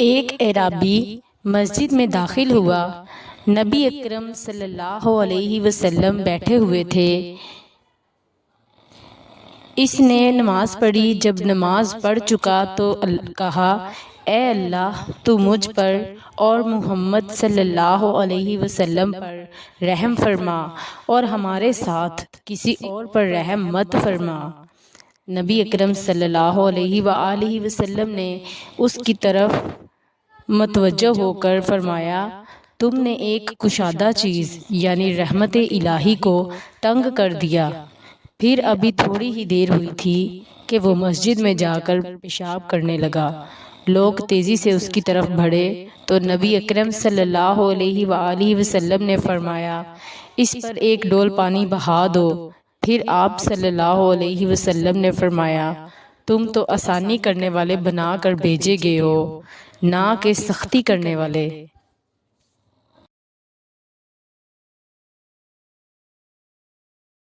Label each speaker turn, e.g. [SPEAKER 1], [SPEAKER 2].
[SPEAKER 1] ایک اعرابی مسجد میں داخل ہوا۔ نبی اکرم صلی اللہ علیہ وسلم بیٹھے ہوئے تھے۔ اس نے نماز پڑھی۔ جب نماز پڑھ چکا تو کہا، اے اللہ، تو مجھ پر اور محمد صلی اللہ علیہ وسلم پر رحم فرما اور ہمارے ساتھ کسی اور پر رحم مت فرما۔ نبی اکرم صلی اللہ علیہ وآلہ وسلم نے اس کی طرف متوجہ ہو کر فرمایا، تم نے ایک کشادہ چیز یعنی رحمت الہی کو تنگ کر دیا۔ پھر ابھی تھوڑی ہی دیر ہوئی تھی کہ وہ مسجد میں جا کر پیشاب کرنے لگا۔ لوگ تیزی سے اس کی طرف بڑھے تو نبی اکرم صلی اللہ علیہ وآلہ وسلم نے فرمایا، اس پر ایک ڈول پانی بہا دو۔ پھر آپ صلی اللہ علیہ وسلم نے فرمایا، تم تو آسانی کرنے والے بنا کر بھیجے گئے ہو، نہ کہ سختی کرنے والے۔